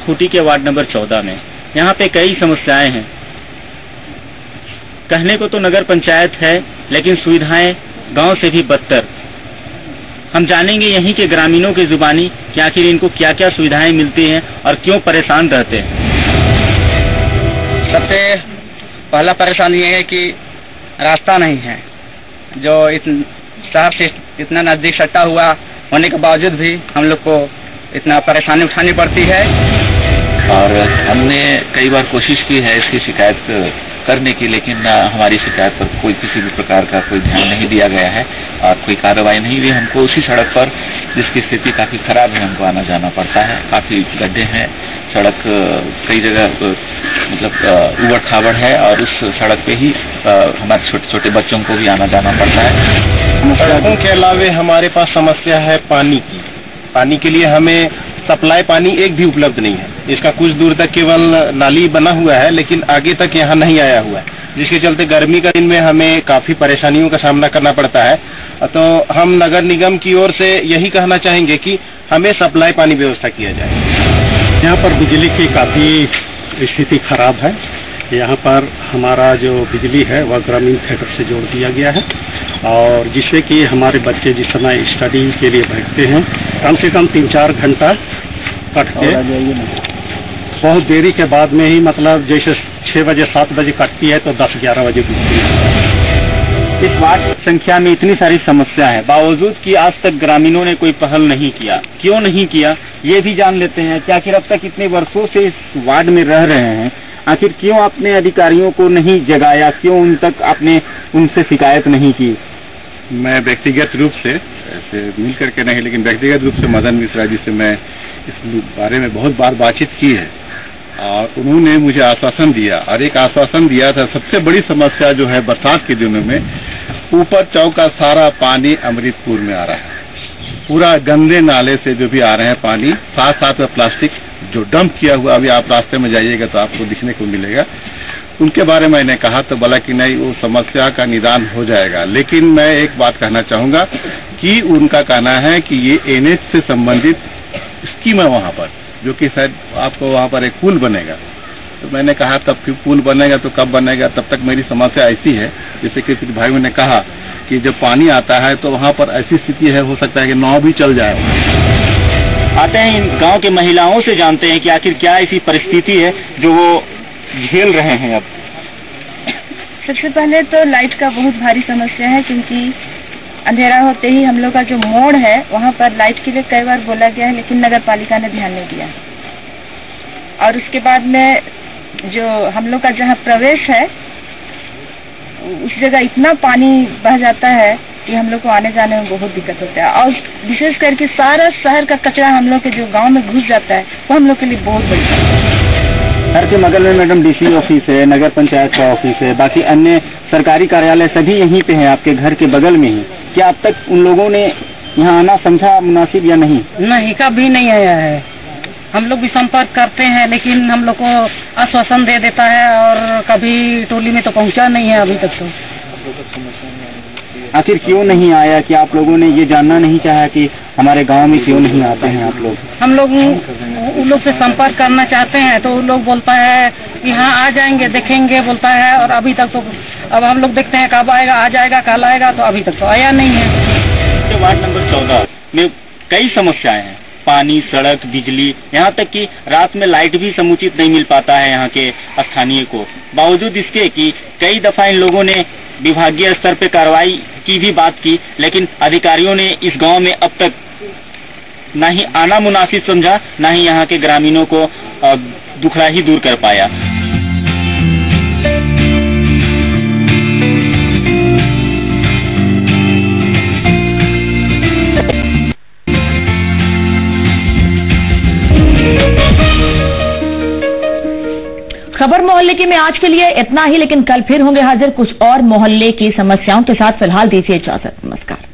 खूंटी के ward number 14 में। यहाँ पे कई समस्याएं हैं। कहने को तो नगर पंचायत है, लेकिन सुविधाएं गांव से भी बदतर। हम जानेंगे यहीं के ग्रामीणों की जुबानी कि आखिर इनको क्या क्या सुविधाएं मिलती हैं और क्यों परेशान रहते हैं। सबसे पहला परेशानी ये है कि रास्ता नहीं है, जो शहर से इतना नजदीक सटा हुआ होने के बावजूद भी हम लोग को इतना परेशानी उठानी पड़ती है। और हमने कई बार कोशिश की है इसकी शिकायत करने की, लेकिन हमारी शिकायत पर कोई किसी भी प्रकार का कोई ध्यान नहीं दिया गया है और कोई कार्रवाई नहीं हुई। हमको उसी सड़क पर, जिसकी स्थिति काफी खराब है, हमको आना जाना पड़ता है। काफी गड्ढे हैं, सड़क कई जगह मतलब उबड़ खाबड़ है और उस सड़क पे ही हमारे छोटे छोटे बच्चों को भी आना जाना पड़ता है। सड़कों के अलावे हमारे पास समस्या है पानी की। पानी के लिए हमें सप्लाई पानी एक भी उपलब्ध नहीं है। इसका कुछ दूर तक केवल नाली बना हुआ है, लेकिन आगे तक यहाँ नहीं आया हुआ है, जिसके चलते गर्मी का दिन में हमें काफी परेशानियों का सामना करना पड़ता है। तो हम नगर निगम की ओर से यही कहना चाहेंगे कि हमें सप्लाई पानी व्यवस्था किया जाए। यहाँ पर बिजली की काफी स्थिति खराब है। यहाँ पर हमारा जो बिजली है वह ग्रामीण क्षेत्र से जोड़ दिया गया है, और जिससे कि हमारे बच्चे जिस समय स्टडी के लिए बैठते हैं कम से कम 3-4 घंटा कट के बहुत देरी के बाद में ही, मतलब जैसे 6 बजे 7 बजे कटती है तो 10-11 बजे बिजली है। इस वार्ड संख्या में इतनी सारी समस्या है, बावजूद कि आज तक ग्रामीणों ने कोई पहल नहीं किया। क्यों नहीं किया ये भी जान लेते हैं। कि आखिर अब तक इतने वर्षों से इस वार्ड में रह रहे हैं, आखिर क्यों आपने अधिकारियों को नहीं जगाया, क्यों उन तक आपने उनसे शिकायत नहीं की? मैं व्यक्तिगत रूप से, ऐसे मिल करके नहीं, लेकिन व्यक्तिगत रूप से मदन मिश्रा जी से मैं इस बारे में बहुत बार बातचीत की है और उन्होंने मुझे आश्वासन दिया। और एक आश्वासन दिया था, सबसे बड़ी समस्या जो है बरसात के दिनों में ऊपर चौक का सारा पानी अमृतपुर में आ रहा है। पूरा गंदे नाले से जो भी आ रहे हैं पानी, साथ साथ में प्लास्टिक जो डंप किया हुआ, अभी आप रास्ते में जाइएगा तो आपको दिखने को मिलेगा। उनके बारे में मैंने कहा तो बोला कि नहीं, वो समस्या का निदान हो जाएगा। लेकिन मैं एक बात कहना चाहूंगा कि उनका कहना है कि ये एनएच से संबंधित स्कीम है वहां पर, जो कि शायद आपको वहां पर एक पुल बनेगा। तो मैंने कहा तब कि पुल बनेगा तो कब बनेगा? तब तक मेरी समस्या ऐसी है, जैसे कि भाइयों ने कहा कि जब पानी आता है तो वहां पर ऐसी स्थिति है, हो सकता है कि नाव भी चल जाए। आते हैं इन गांव के महिलाओं से जानते हैं कि आखिर क्या ऐसी परिस्थिति है जो वो झेल रहे हैं। अब सबसे पहले तो लाइट का बहुत भारी समस्या है, क्योंकि अंधेरा होते ही हम लोग का जो मोड़ है वहाँ पर लाइट के लिए कई बार बोला गया है, लेकिन नगर पालिका ने ध्यान नहीं दिया। और उसके बाद में जो हम लोग का जहाँ प्रवेश है उस जगह इतना पानी बह जाता है कि हम लोग को आने जाने में बहुत दिक्कत होता है। और विशेष करके सारा शहर का कचरा हम लोग के जो गांव में घुस जाता है वो हम लोग के लिए बहुत बड़ी है। घर के बगल में मैडम डीसी ऑफिस है, नगर पंचायत का ऑफिस है, बाकी अन्य सरकारी कार्यालय सभी यहीं पे हैं, आपके घर के बगल में ही। क्या अब तक उन लोगों ने यहाँ आना समझा मुनासिब या नहीं? नहीं, कभी नहीं आया है। हम लोग भी संपर्क करते हैं, लेकिन हम लोग को आश्वासन दे देता है और कभी टोली में तो पहुँचा नहीं है अभी तक। तो आखिर क्यों नहीं आया? कि आप लोगों ने ये जानना नहीं चाहा कि हमारे गांव में क्यों नहीं आते हैं आप लोग? हम लोग उन लोग से संपर्क करना चाहते हैं तो लोग बोलता है कि हाँ आ जाएंगे, देखेंगे बोलता है, और अभी तक तो अब हम लोग देखते हैं कब आएगा, आ जाएगा, कल आएगा, तो अभी तक तो आया नहीं है। वार्ड नंबर 14 में कई समस्याएं हैं, पानी, सड़क, बिजली, यहाँ तक कि रात में लाइट भी समुचित नहीं मिल पाता है यहाँ के स्थानीय को। बावजूद इसके कि कई दफा इन लोगों ने विभागीय स्तर पे कार्रवाई की भी बात की, लेकिन अधिकारियों ने इस गांव में अब तक न ही आना मुनासिब समझा, न ही यहाँ के ग्रामीणों को दुखड़ा ही दूर कर पाया। खबर मोहल्ले की में आज के लिए इतना ही, लेकिन कल फिर होंगे हाजिर कुछ और मोहल्ले की समस्याओं के साथ। फिलहाल दीजिए इजाजत, नमस्कार।